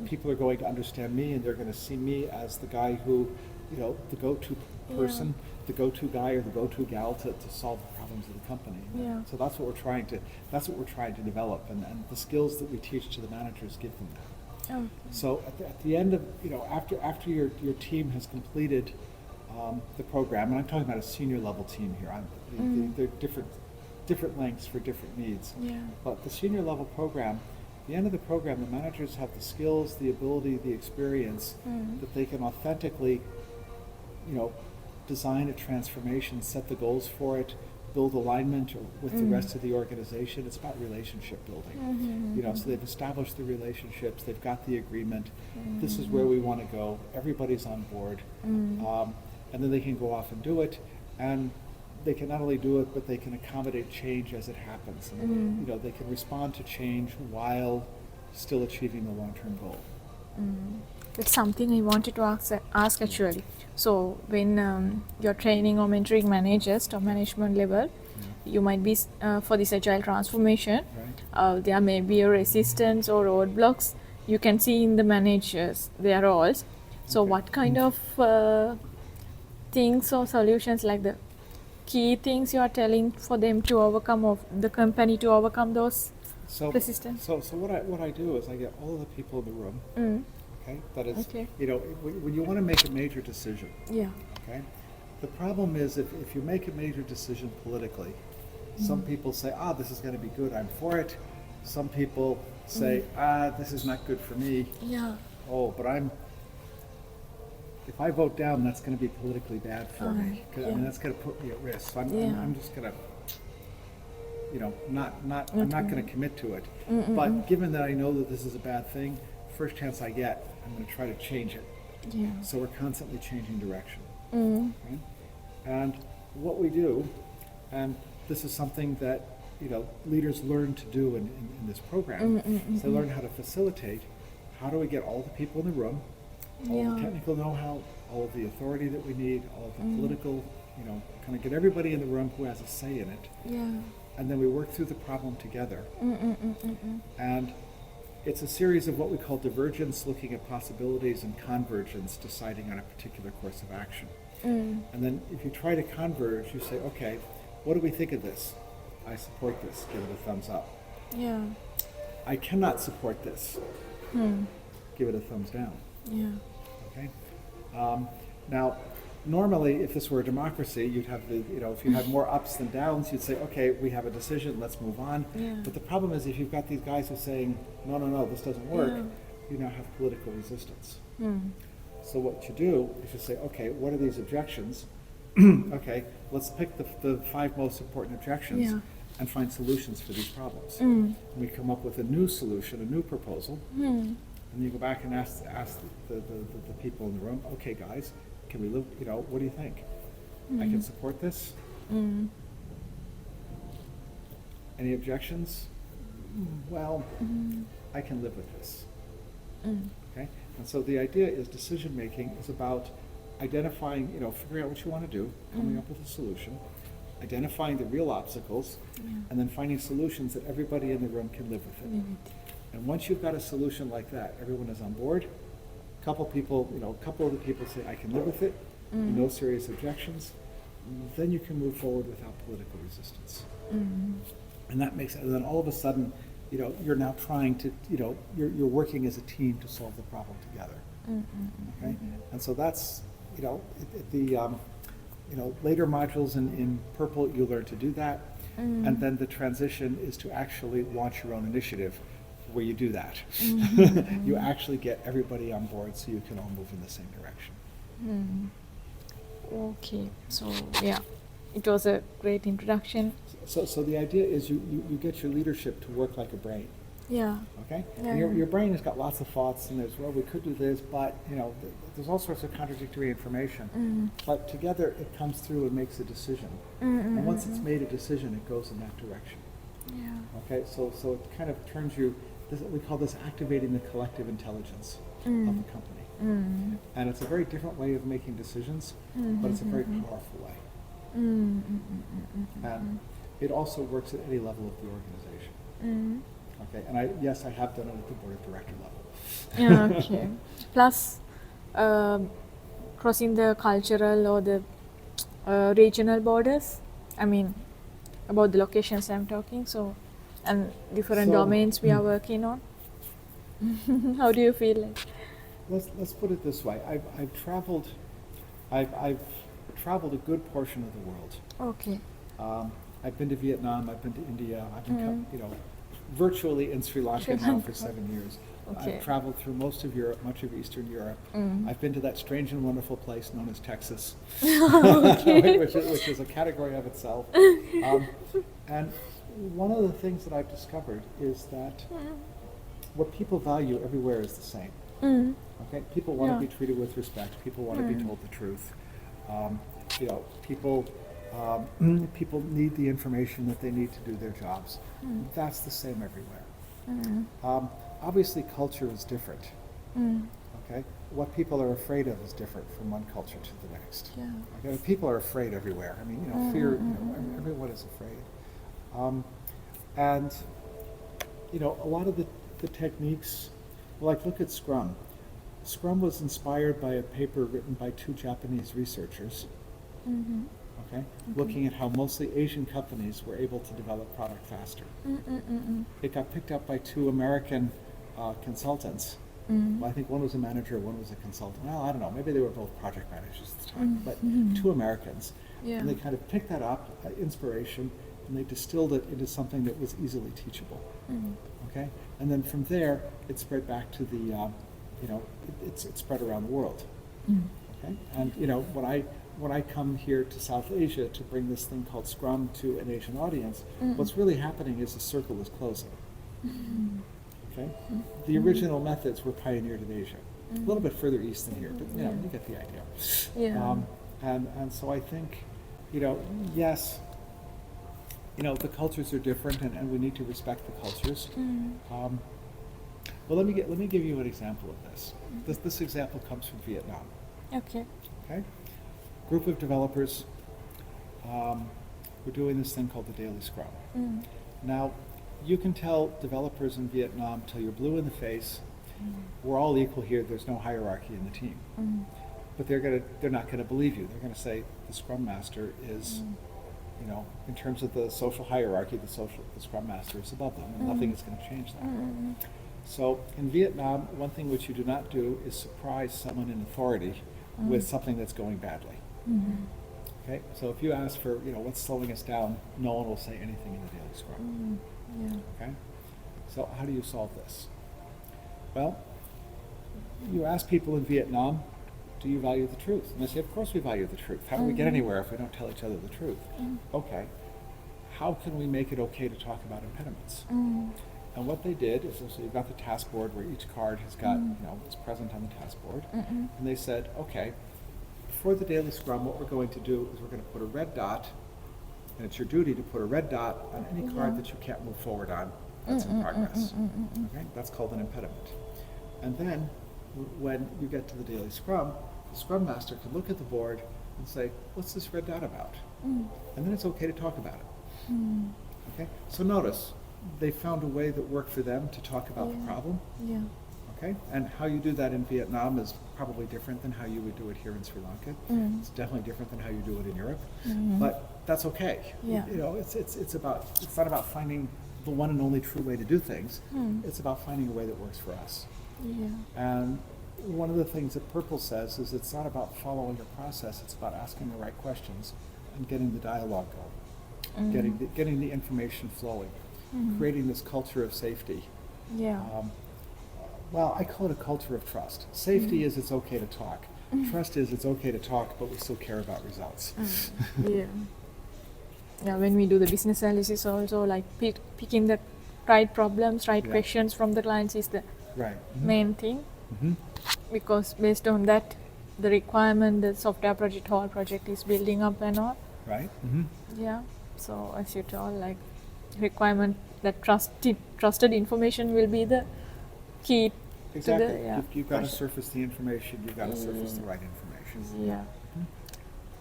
Speaker 2: people are going to understand me and they're going to see me as the guy who, the go-to person, the go-to guy or the go-to gal to solve the problems of the company.
Speaker 1: Yeah.
Speaker 2: So that's what we're trying to develop, and the skills that we teach to the managers give them that.
Speaker 1: Okay.
Speaker 2: So at the end of, after your team has completed the program, and I'm talking about a senior level team here, they're different lengths for different needs.
Speaker 1: Yeah.
Speaker 2: But the senior level program, at the end of the program, the managers have the skills, the ability, the experience that they can authentically, design a transformation, set the goals for it, build alignment with the rest of the organization. It's about relationship building. So they've established the relationships, they've got the agreement, this is where we want to go, everybody's on board, and then they can go off and do it, and they can not only do it, but they can accommodate change as it happens. And they can respond to change while still achieving the long-term goal.
Speaker 1: That's something I wanted to ask actually. So when you're training or mentoring managers to management level, you might be for this agile transformation,
Speaker 2: Right.
Speaker 1: there may be a resistance or roadblocks you can see in the managers, their roles. So
Speaker 2: Okay.
Speaker 1: what kind of things or solutions, like the key things you are telling for them to overcome, or the company to overcome those
Speaker 2: So,
Speaker 1: resistance?
Speaker 2: so what I do is I get all of the people in the room,
Speaker 1: Mm.
Speaker 2: okay? That is,
Speaker 1: Okay.
Speaker 2: you know, when you want to make a major decision,
Speaker 1: Yeah.
Speaker 2: okay? The problem is if you make a major decision politically, some people say, this is going to be good, I'm for it. Some people say, this is not good for me.
Speaker 1: Yeah.
Speaker 2: Oh, but if I vote down, that's going to be politically bad for me. 'Cause, I mean,
Speaker 1: yeah.
Speaker 2: that's going to put me at risk. So
Speaker 1: Yeah.
Speaker 2: I'm just going to, you know, I'm not going to commit to it.
Speaker 1: Mm-mm-mm.
Speaker 2: But given that I know that this is a bad thing, first chance I get, I'm going to try to change it.
Speaker 1: Yeah.
Speaker 2: So we're constantly changing direction.
Speaker 1: Mm.
Speaker 2: Okay? And what we do, and this is something that, you know, leaders learn to do in this program, is they learn how to facilitate. How do we get all the people in the room, all the
Speaker 1: Yeah.
Speaker 2: technical know-how, all of the authority that we need, all of the political, you know, kind of get everybody in the room who has a say in it,
Speaker 1: Yeah.
Speaker 2: and then we work through the problem together.
Speaker 1: Mm-mm-mm-mm.
Speaker 2: And it's a series of what we call divergence, looking at possibilities, and convergence, deciding on a particular course of action.
Speaker 1: Mm.
Speaker 2: And then if you try to converge, you say, okay, what do we think of this? I support this, give it a thumbs up.
Speaker 1: Yeah.
Speaker 2: I cannot support this,
Speaker 1: Hmm.
Speaker 2: give it a thumbs down.
Speaker 1: Yeah.
Speaker 2: Okay? Now, normally, if this were a democracy, you'd have the, you know, if you had more ups than downs, you'd say, okay, we have a decision, let's move on.
Speaker 1: Yeah.
Speaker 2: But the problem is, if you've got these guys who are saying, no, this doesn't work,
Speaker 1: Yeah.
Speaker 2: you now have political resistance.
Speaker 1: Hmm.
Speaker 2: So what you do is you say, okay, what are these objections? Okay, let's pick the 5 most important objections
Speaker 1: Yeah.
Speaker 2: and find solutions for these problems.
Speaker 1: Mm.
Speaker 2: We come up with a new solution, a new proposal,
Speaker 1: Hmm.
Speaker 2: and you go back and ask the people in the room, okay, guys, can we live, you know, what do you think? I can support this?
Speaker 1: Mm.
Speaker 2: Any objections? Well, I can live with this.
Speaker 1: Mm.
Speaker 2: Okay? And so the idea is decision making is about identifying, you know, figuring out what you want to do, coming up with a solution, identifying the real obstacles, and then finding solutions that everybody in the room can live with it.
Speaker 1: Live it.
Speaker 2: And once you've got a solution like that, everyone is on board. A couple people, you know, a couple of the people say, I can live with it, no serious objections. Then you can move forward without political resistance. And that makes, and then all of a sudden, you know, you're now trying to, you know, you're working as a team to solve the problem together. Okay? And so that's, you know, you know, later modules in Purple, you learn to do that. And then the transition is to actually launch your own initiative where you do that. You actually get everybody on board so you can all move in the same direction.
Speaker 1: Okay. So yeah, it was a great introduction.
Speaker 2: So the idea is you get your leadership to work like a brain.
Speaker 1: Yeah.
Speaker 2: Okay?
Speaker 1: Yeah.
Speaker 2: And your brain has got lots of thoughts, and there's, well, we could do this, but, you know, there's all sorts of contradictory information. But together it comes through and makes a decision. And once it's made a decision, it goes in that direction.
Speaker 1: Yeah.
Speaker 2: Okay? So it kind of turns you, we call this activating the collective intelligence of the company. And it's a very different way of making decisions, but it's a very powerful way. And it also works at any level of the organization. Okay, and I have done it at the board of director level.
Speaker 1: Yeah, okay. Plus, crossing the cultural or the regional borders. I mean, about the locations I'm talking. So, and different
Speaker 2: So-
Speaker 1: domains we are working on. How do you feel like?
Speaker 2: Let's put it this way. I've traveled a good portion of the world.
Speaker 1: Okay.
Speaker 2: I've been to Vietnam. I've been to India. I've been, you know, virtually in Sri Lanka now for 7 years.
Speaker 1: Okay.
Speaker 2: I've traveled through most of Europe, much of Eastern Europe. I've been to that strange and wonderful place known as Texas, which is a category of itself. And one of the things that I've discovered is that what people value everywhere is the same. Okay, people want to be treated with respect. People want to be told the truth. You know, people need the information that they need to do their jobs. That's the same everywhere. Obviously, culture is different. Okay, what people are afraid of is different from one culture to the next.
Speaker 1: Yeah.
Speaker 2: Okay, people are afraid everywhere. I mean, you know, fear. You know, everyone is afraid. And, you know, a lot of the techniques, like look at Scrum. Scrum was inspired by a paper written by 2 Japanese researchers, okay, looking at how mostly Asian companies were able to develop product faster. It got picked up by 2 American consultants. Well, I think one was a manager, one was a consultant. Well, I don't know, maybe they were both project managers at the time, but 2 Americans.
Speaker 1: Yeah.
Speaker 2: And they kind of picked that up, inspiration, and they distilled it into something that was easily teachable. Okay? And then from there, it spread back to the, you know, it spread around the world. Okay? And, you know, when I come here to South Asia to bring this thing called Scrum to an Asian audience, what's really happening is the circle is closing. Okay? The original methods were pioneered in Asia, a little bit further east than here, but you know, you get the idea.
Speaker 1: Yeah.
Speaker 2: And so I think, you know, yes, you know, the cultures are different, and we need to respect the cultures. Well, let me give you an example of this. This example comes from Vietnam.
Speaker 1: Okay.
Speaker 2: Okay, group of developers. We're doing this thing called the Daily Scrum. Now, you can tell developers in Vietnam till you're blue in the face, we're all equal here. There's no hierarchy in the team. But they're not gonna believe you. They're gonna say the Scrum Master is, you know, in terms of the social hierarchy, the Scrum Master is above them, and nothing is gonna change that. So in Vietnam, one thing which you do not do is surprise someone in authority with something that's going badly. Okay, so if you ask for, you know, what's slowing us down, no one will say anything in the Daily Scrum. Okay, so how do you solve this? Well, you ask people in Vietnam, do you value the truth? And they say, of course we value the truth. How do we get anywhere if we don't tell each other the truth? Okay, how can we make it okay to talk about impediments? And what they did is, so you've got the task board where each card has got, you know, is present on the task board. And they said, okay, for the Daily Scrum, what we're going to do is we're going to put a red dot, and it's your duty to put a red dot on any card that you can't move forward on that's in progress. Okay, that's called an impediment. And then, when you get to the Daily Scrum, the Scrum Master can look at the board and say, what's this red dot about? And then it's okay to talk about it. Okay, so notice, they found a way that worked for them to talk about the problem. Okay, and how you do that in Vietnam is probably different than how you would do it here in Sri Lanka. It's definitely different than how you do it in Europe, but that's okay. You know, it's not about finding the one and only true way to do things. It's about finding a way that works for us. And one of the things that Purple says is it's not about following a process. It's about asking the right questions and getting the dialogue going, getting the information flowing, creating this culture of safety. Well, I call it a culture of trust. Safety is it's okay to talk. Trust is it's okay to talk, but we still care about results.
Speaker 1: Yeah, when we do the business analysis also, like picking the right problems, right questions from the clients is the main thing. Because based on that, the requirement, the software project, whole project is building up and all. Yeah, so as you told, like requirement that trusted information will be the key.
Speaker 2: Exactly.
Speaker 1: To the,
Speaker 2: You've got to surface the information. You've got to surface the right information.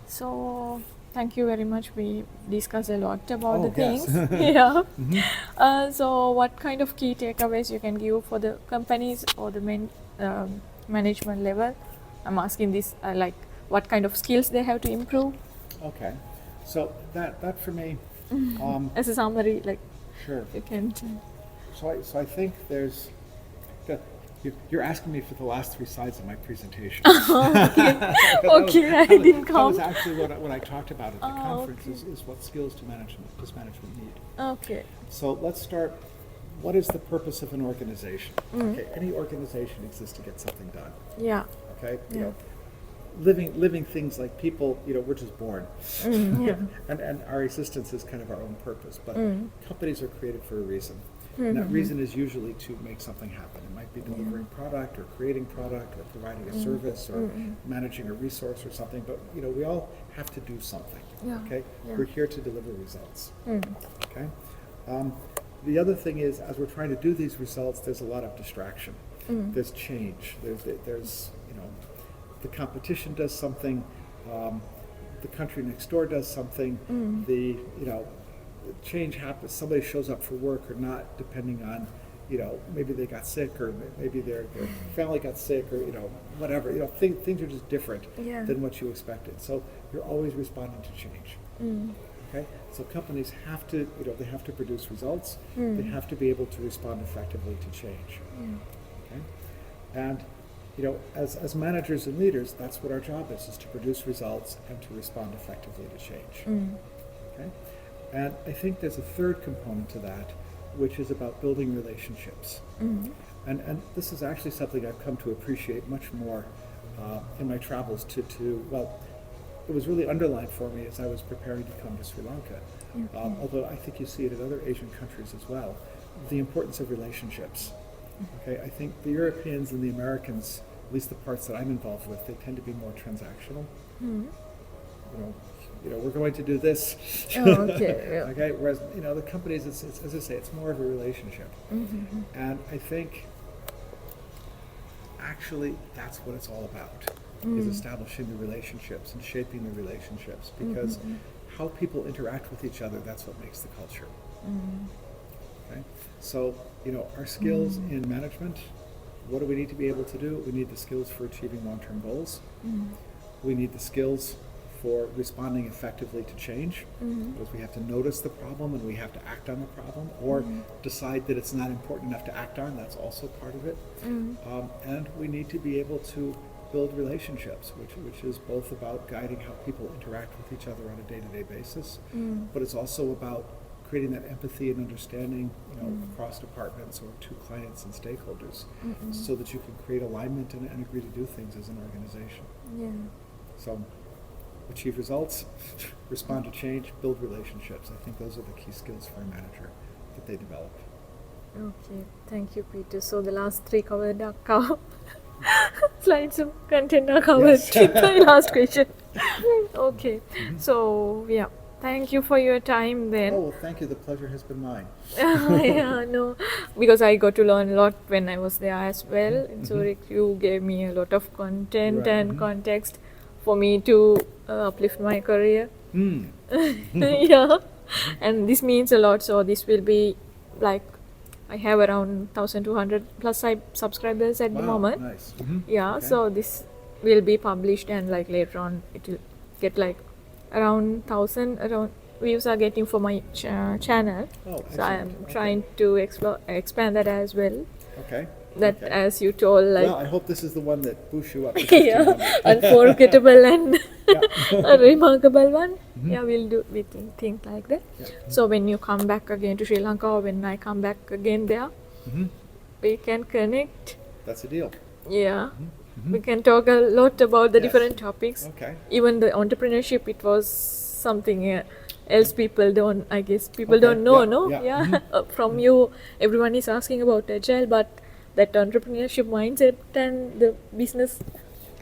Speaker 1: So thank you very much. We discussed a lot about the
Speaker 2: yes.
Speaker 1: things. So what kind of key takeaways you can give for the companies or the main management level? I'm asking this like what kind of skills they have to improve.
Speaker 2: Okay, so that for me,
Speaker 1: as a summary, like
Speaker 2: sure.
Speaker 1: You can.
Speaker 2: So I think there's. You're asking me for the last 3 slides of my presentation.
Speaker 1: Okay, I didn't come.
Speaker 2: That was actually what I talked about at the conference is what skills does management need.
Speaker 1: Okay.
Speaker 2: So let's start. What is the purpose of an organization? Okay, any organization exists to get something done. Okay, you know, living things like people, you know, we're just born, and our existence is kind of our own purpose. But companies are created for a reason. And that reason is usually to make something happen. It might be delivering product or creating product or providing a service or managing a resource or something, but you know, we all have to do something. Okay? We're here to deliver results. Okay? The other thing is, as we're trying to do these results, there's a lot of distraction. There's change. There's you know, the competition does something, the country next door does something, change happens, somebody shows up for work or not, depending on, maybe they got sick, or maybe their family got sick, or, whatever, things are just different
Speaker 1: Yeah.
Speaker 2: than what you expected. So you're always responding to change.
Speaker 1: Mm.
Speaker 2: Okay? So companies have to, they have to produce results.
Speaker 1: Mm.
Speaker 2: They have to be able to respond effectively to change. Okay? And, as managers and leaders, that's what our job is to produce results and to respond effectively to change.
Speaker 1: Mm.
Speaker 2: Okay? And I think there's a third component to that, which is about building relationships.
Speaker 1: Mm.
Speaker 2: And this is actually something I've come to appreciate much more in my travels well, it was really underlined for me as I was preparing to come to Sri Lanka, although I think you see it in other Asian countries as well, the importance of relationships. Okay, I think the Europeans and the Americans, at least the parts that I'm involved with, they tend to be more transactional.
Speaker 1: Mm.
Speaker 2: We're going to do this.
Speaker 1: Oh, okay. Yeah.
Speaker 2: Okay, whereas the companies, it's as I say, it's more of a relationship.
Speaker 1: Mm-hmm.
Speaker 2: And I think actually that's what it's all about, is establishing the relationships and shaping the relationships, because how people interact with each other, that's what makes the culture. Okay? So, our skills in management, what do we need to be able to do? We need the skills for achieving long-term goals. We need the skills for responding effectively to change, because we have to notice the problem and we have to act on the problem, or decide that it's not important enough to act on. That's also part of it. And we need to be able to build relationships, which is both about guiding how people interact with each other on a day-to-day basis, but it's also about creating that empathy and understanding, across departments or to clients and stakeholders, so that you can create alignment and agree to do things as an organization.
Speaker 1: Yeah.
Speaker 2: So, achieve results, respond to change, build relationships. I think those are the key skills for a manager that they develop.
Speaker 1: Okay, thank you, Peter. So the last three slides of content are covered.
Speaker 2: Yes.
Speaker 1: My last question. Okay, so yeah, thank you for your time then.
Speaker 2: Oh, well, thank you. The pleasure has been mine.
Speaker 1: Yeah, no, because I got to learn a lot when I was there as well. In Zurich, you gave me a lot of content
Speaker 2: Right.
Speaker 1: and context for me to uplift my career.
Speaker 2: Mm.
Speaker 1: Yeah, and this means a lot. So this will be like, I have around 1,200 plus subscribers at the
Speaker 2: Wow,
Speaker 1: moment.
Speaker 2: nice.
Speaker 1: Yeah,
Speaker 2: Okay.
Speaker 1: so this will be published, and like later on it will get like around 1,000 around views are getting for my channel.
Speaker 2: Oh,
Speaker 1: So I
Speaker 2: excellent.
Speaker 1: am
Speaker 2: Okay.
Speaker 1: trying to expand that as well.
Speaker 2: Okay.
Speaker 1: That
Speaker 2: Okay.
Speaker 1: as you told, like
Speaker 2: Well, I hope this is the one that boosts you up to
Speaker 1: yeah,
Speaker 2: 1,500.
Speaker 1: unforgettable and
Speaker 2: Yeah.
Speaker 1: a remarkable one. Yeah, we'll do we think like that.
Speaker 2: Yeah.
Speaker 1: So when you come back again to Sri Lanka, or when I come back again there, we can connect.
Speaker 2: That's a deal.
Speaker 1: Yeah, we can talk a lot about the
Speaker 2: Yes.
Speaker 1: different topics.
Speaker 2: Okay.
Speaker 1: Even the entrepreneurship, it was something else people don't, I guess people
Speaker 2: Okay,
Speaker 1: don't know,
Speaker 2: yeah,
Speaker 1: no?
Speaker 2: yeah.
Speaker 1: From you, everyone is asking about Agile, but that entrepreneurship mindset and the business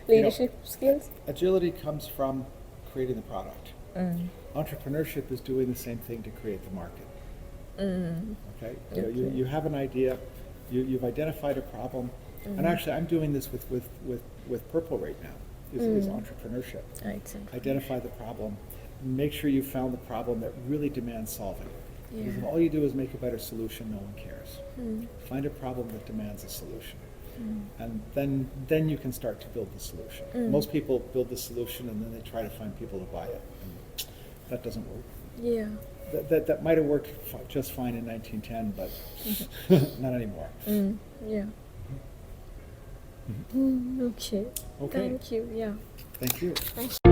Speaker 1: leadership skills.
Speaker 2: Agility comes from creating the product. Entrepreneurship is doing the same thing to create the market. Okay? You have an idea, you've identified a problem, and actually I'm doing this with Purple right now, is entrepreneurship.
Speaker 1: Exactly.
Speaker 2: Identify the problem, make sure you found the problem that really demands solving. Because if
Speaker 1: Yeah.
Speaker 2: all you do is make a better solution, no one cares. Find a problem that demands a solution. And then you can start to build the solution. Most people build the solution and then they try to find people to buy it. And that doesn't work.
Speaker 1: Yeah.
Speaker 2: That might have worked just fine in 1910, but not anymore.
Speaker 1: Yeah. Okay.
Speaker 2: Okay.
Speaker 1: Thank you. Yeah.
Speaker 2: Thank you.
Speaker 1: Thank you.